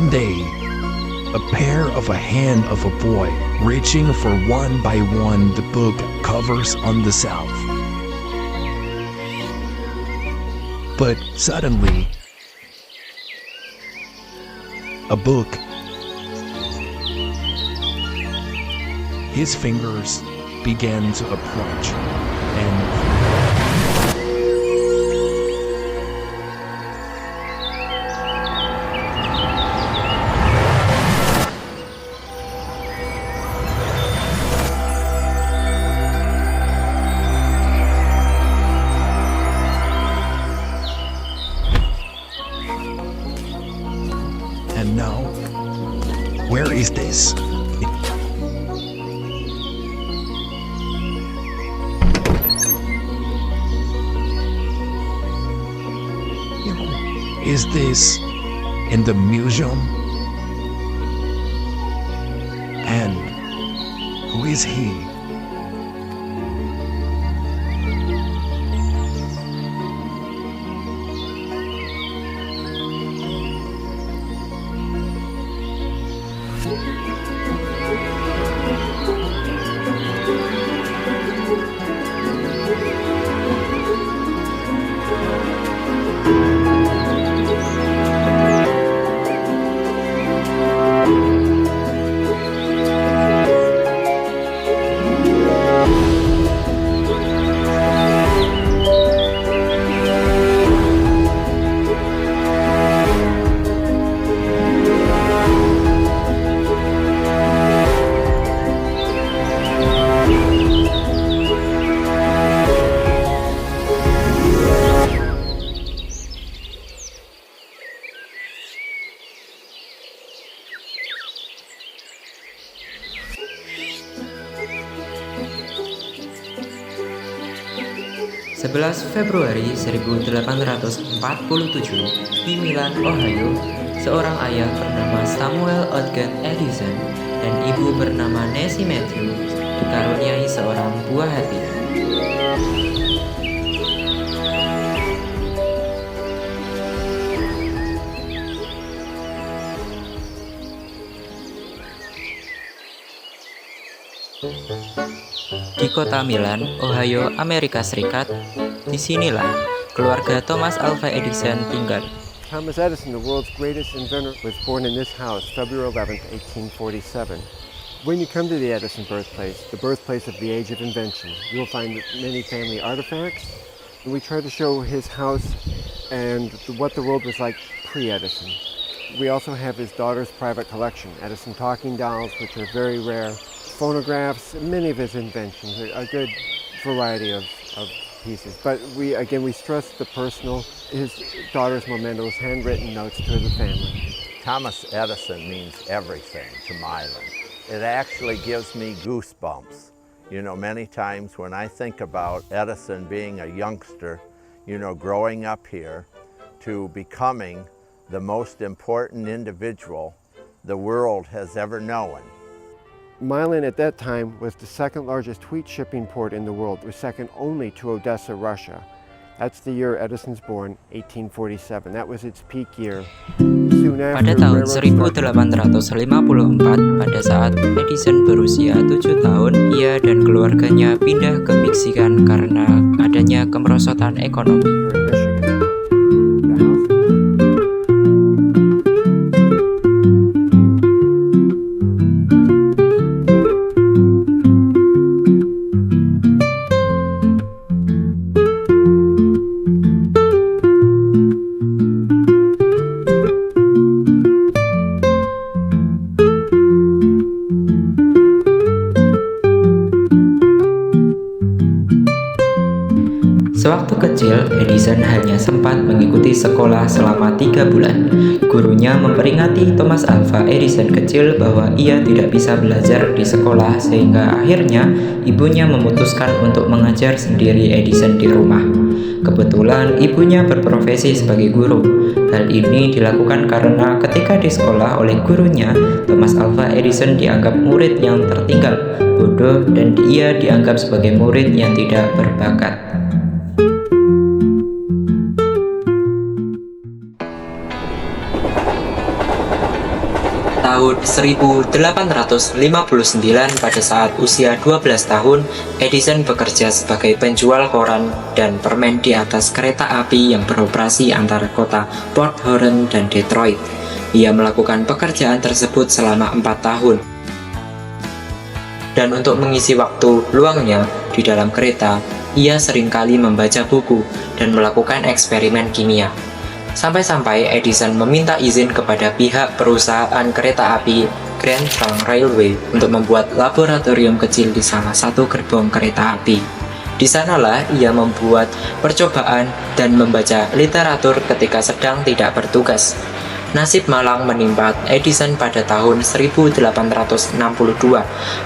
One day, a pair of a hand of a boy reaching for one by one the book covers on the shelf. But suddenly, a book. His fingers began to approach, and now, where is this? Is this in the museum? And who is he? Februari 1847 di Milan, Ohio, seorang ayah bernama Samuel Ogden Edison dan ibu bernama Nancy Matthew dikaruniai seorang buah hati. Di kota Milan, Ohio, Amerika Serikat, disinilah keluarga Thomas Alva Edison tinggal. Thomas Edison, the world's greatest inventor, was born in this house, February 11, 1847. When you come to the Edison birthplace of the age of invention, you will find many family artifacts. We try to show his house and what the world was like pre-Edison. We also have his daughter's private collection, Edison talking dolls, which are very rare, phonographs, many of his inventions, a good variety of pieces. But we stress the personal, his daughter's mementos, handwritten notes to the family. Thomas Edison means everything to Milan. It actually gives me goosebumps. You know, many times when I think about Edison being a youngster, you know, growing up here to becoming the most important individual the world has ever known. Milan at that time was the second largest wheat shipping port in the world. It was second only to Odessa, Russia. That's the year Edison's born, 1847. That was its peak year. Pada tahun 1854, pada saat Edison berusia 7 tahun, ia dan keluarganya pindah ke Michigan karena adanya kemerosotan ekonomi. Sewaktu kecil, Edison hanya sempat mengikuti sekolah selama 3 bulan. Gurunya memperingati Thomas Alva Edison kecil bahwa ia tidak bisa belajar di sekolah sehingga akhirnya ibunya memutuskan untuk mengajar sendiri Edison di rumah. Kebetulan ibunya berprofesi sebagai guru. Hal ini dilakukan karena ketika di sekolah oleh gurunya, Thomas Alva Edison dianggap murid yang tertinggal, bodoh, dan ia dianggap sebagai murid yang tidak berbakat. tahun 1859 pada saat usia 12 tahun, Edison bekerja sebagai penjual koran dan permen di atas kereta api yang beroperasi antara kota Port Huron dan Detroit. Ia melakukan pekerjaan tersebut selama 4 tahun. Dan untuk mengisi waktu luangnya di dalam kereta, ia seringkali membaca buku dan melakukan eksperimen kimia. Sampai-sampai Edison meminta izin kepada pihak perusahaan kereta api Grand Trunk Railway untuk membuat laboratorium kecil di salah satu gerbong kereta api. Di sanalah ia membuat percobaan dan membaca literatur ketika sedang tidak bertugas. Nasib malang menimpa Edison pada tahun 1862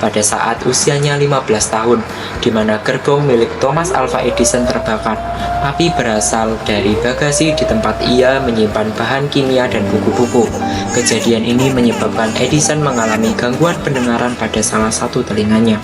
pada saat usianya 15 tahun, di mana gerbong milik Thomas Alva Edison terbakar. Api berasal dari bagasi di tempat ia menyimpan bahan kimia dan buku-buku. Kejadian ini menyebabkan Edison mengalami gangguan pendengaran pada salah satu telinganya.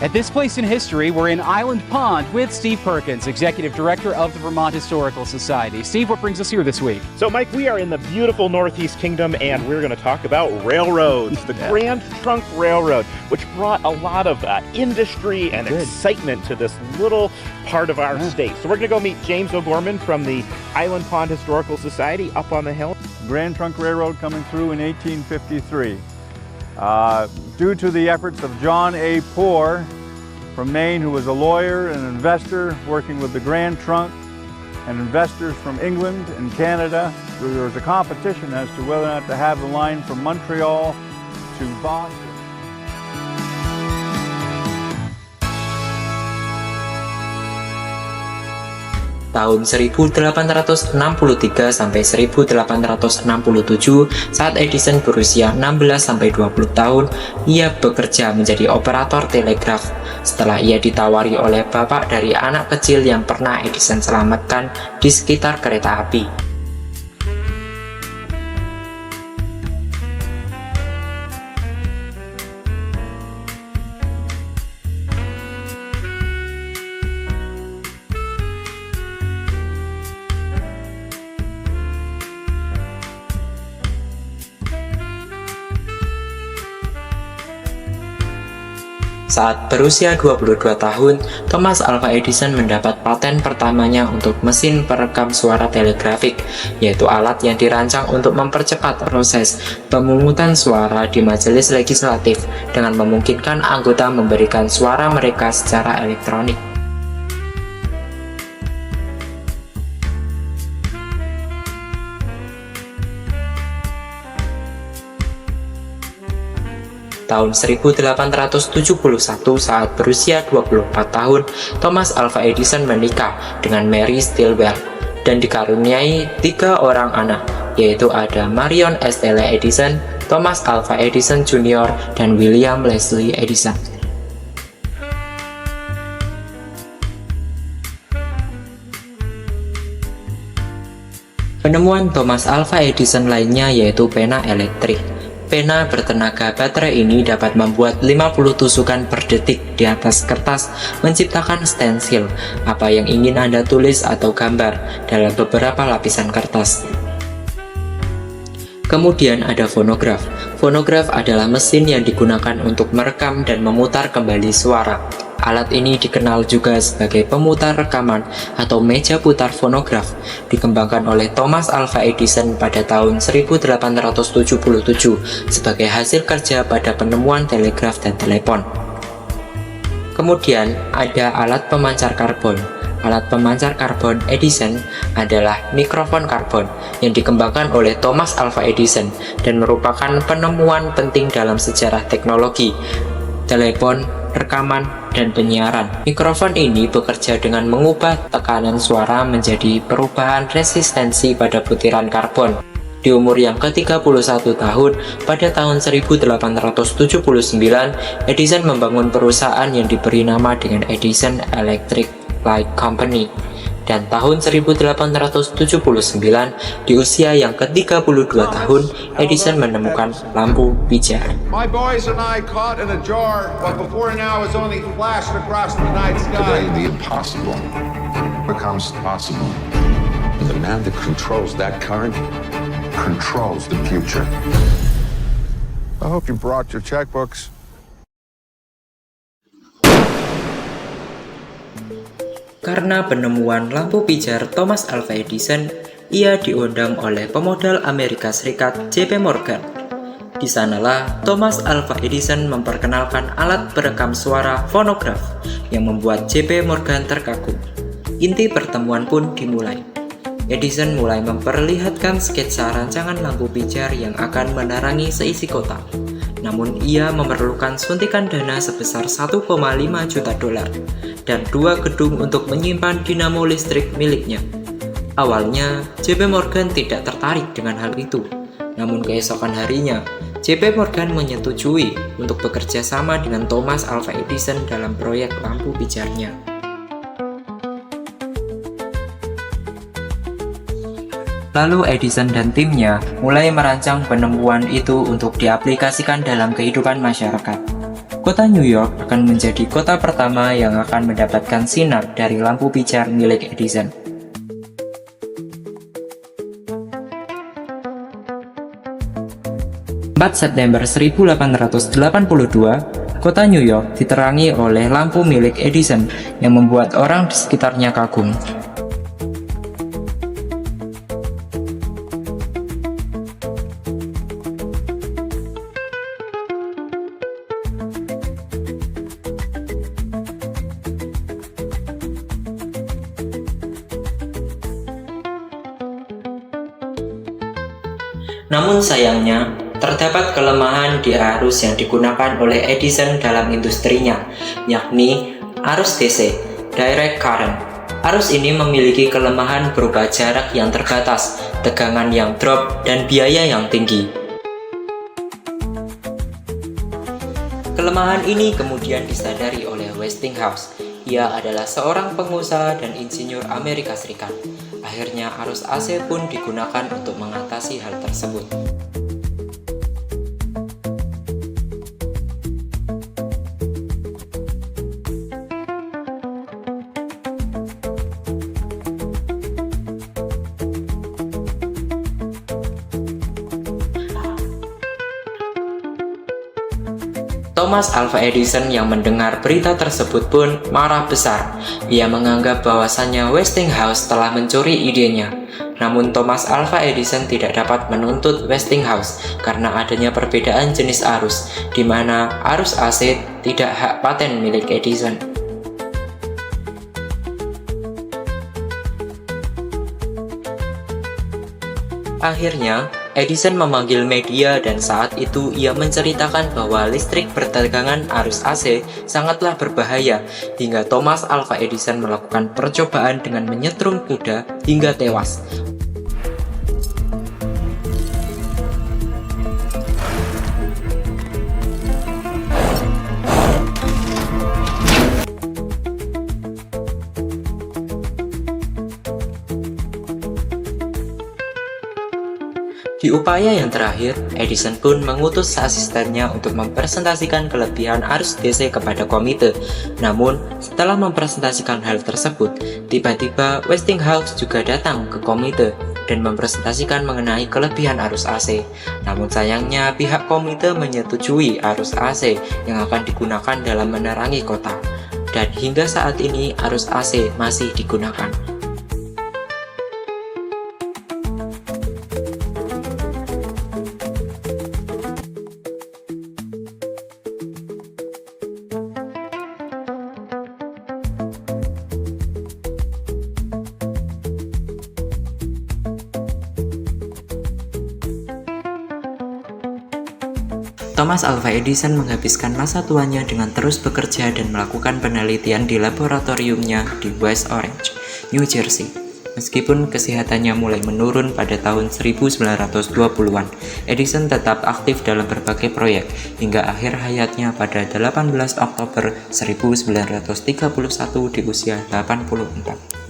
At this place in history, we're in Island Pond with Steve Perkins, Executive Director of the Vermont Historical Society. Steve, what brings us here this week? So, Mike, we are in the beautiful Northeast Kingdom, and we're going to talk about railroads. The Grand Trunk Railroad, which brought a lot of industry and excitement to this little part of our state. So we're going to go meet James O'Gorman from the Island Pond Historical Society up on the hill. Grand Trunk Railroad coming through in 1853. Due to the efforts of John A. Poor from Maine, who was a lawyer and an investor working with the Grand Trunk and investors from England and Canada, there was a competition as to whether or not to have the line from Montreal to Boston. Tahun 1863 sampai 1867, saat Edison berusia 16 sampai 20 tahun, ia bekerja menjadi operator telegraf. Setelah ia ditawari oleh bapak dari anak kecil yang pernah Edison selamatkan di sekitar kereta api. Saat berusia 22 tahun, Thomas Alva Edison mendapat paten pertamanya untuk mesin perekam suara telegrafik, yaitu alat yang dirancang untuk mempercepat proses pemungutan suara di majelis legislatif dengan memungkinkan anggota memberikan suara mereka secara elektronik. Tahun 1871, saat berusia 24 tahun, Thomas Alva Edison menikah dengan Mary Stilwell dan dikaruniai 3 orang anak, yaitu ada Marion Estelle Edison, Thomas Alva Edison Jr., dan William Leslie Edison. Penemuan Thomas Alva Edison lainnya yaitu pena elektrik. Pena bertenaga baterai ini dapat membuat 50 tusukan per detik di atas kertas, menciptakan stensil, apa yang ingin Anda tulis atau gambar, dalam beberapa lapisan kertas. Kemudian ada fonograf. Fonograf adalah mesin yang digunakan untuk merekam dan memutar kembali suara. Alat ini dikenal juga sebagai pemutar rekaman atau meja putar fonograf, dikembangkan oleh Thomas Alva Edison pada tahun 1877 sebagai hasil kerja pada penemuan telegraf dan telepon. Kemudian ada alat pemancar karbon. Alat pemancar karbon Edison adalah mikrofon karbon yang dikembangkan oleh Thomas Alva Edison dan merupakan penemuan penting dalam sejarah teknologi, telepon, rekaman, dan penyiaran. Mikrofon ini bekerja dengan mengubah tekanan suara menjadi perubahan resistensi pada butiran karbon. Di umur yang ke-31 tahun, pada tahun 1879, Edison membangun perusahaan yang diberi nama dengan Edison Electric Light Company. Dan tahun 1879, di usia yang ke-32 tahun, Edison menemukan lampu pijar. My boys and I caught in a jar what before now has only flashed across the night sky. Today, the impossible becomes possible. And the man that controls that current controls the future. I hope you brought your checkbooks. Karena penemuan lampu pijar Thomas Alva Edison, ia diundang oleh pemodal Amerika Serikat J.P. Morgan. Di sanalah Thomas Alva Edison memperkenalkan alat perekam suara fonograf yang membuat J.P. Morgan terkagum. Inti pertemuan pun dimulai. Edison mulai memperlihatkan sketsa rancangan lampu pijar yang akan menerangi seisi kota. Namun ia memerlukan suntikan dana sebesar 1,5 juta dolar dan 2 gedung untuk menyimpan dinamo listrik miliknya. Awalnya, J.P. Morgan tidak tertarik dengan hal itu. Namun keesokan harinya, J.P. Morgan menyetujui untuk bekerja sama dengan Thomas Alva Edison dalam proyek lampu pijarnya. Lalu Edison dan timnya mulai merancang penemuan itu untuk diaplikasikan dalam kehidupan masyarakat. Kota New York akan menjadi kota pertama yang akan mendapatkan sinar dari lampu pijar milik Edison. September 1882, kota New York diterangi oleh lampu milik Edison yang membuat orang di sekitarnya kagum. Namun sayangnya, terdapat kelemahan di arus yang digunakan oleh Edison dalam industrinya, yakni arus DC, direct current. Arus ini memiliki kelemahan berupa jarak yang terbatas, tegangan yang drop, dan biaya yang tinggi. Kelemahan ini kemudian disadari oleh Westinghouse. Ia adalah seorang pengusaha dan insinyur Amerika Serikat. Akhirnya arus AC pun digunakan untuk mengatasi hal tersebut. Thomas Alva Edison yang mendengar berita tersebut pun marah besar. Ia menganggap bahwasannya Westinghouse telah mencuri idenya. Namun Thomas Alva Edison tidak dapat menuntut Westinghouse karena adanya perbedaan jenis arus, di mana arus AC tidak hak paten milik Edison. Akhirnya, Edison memanggil media dan saat itu ia menceritakan bahwa listrik bertegangan arus AC sangatlah berbahaya hingga Thomas Alva Edison melakukan percobaan dengan menyetrum kuda hingga tewas. Di upaya yang terakhir, Edison pun mengutus asistennya untuk mempresentasikan kelebihan arus DC kepada komite. Namun, setelah mempresentasikan hal tersebut, tiba-tiba Westinghouse juga datang ke komite dan mempresentasikan mengenai kelebihan arus AC. Namun sayangnya pihak komite menyetujui arus AC yang akan digunakan dalam menerangi kota. Dan hingga saat ini arus AC masih digunakan. Thomas Alva Edison menghabiskan masa tuanya dengan terus bekerja dan melakukan penelitian di laboratoriumnya di West Orange, New Jersey. Meskipun kesehatannya mulai menurun pada tahun 1920-an, Edison tetap aktif dalam berbagai proyek hingga akhir hayatnya pada 18 Oktober 1931 di usia 84.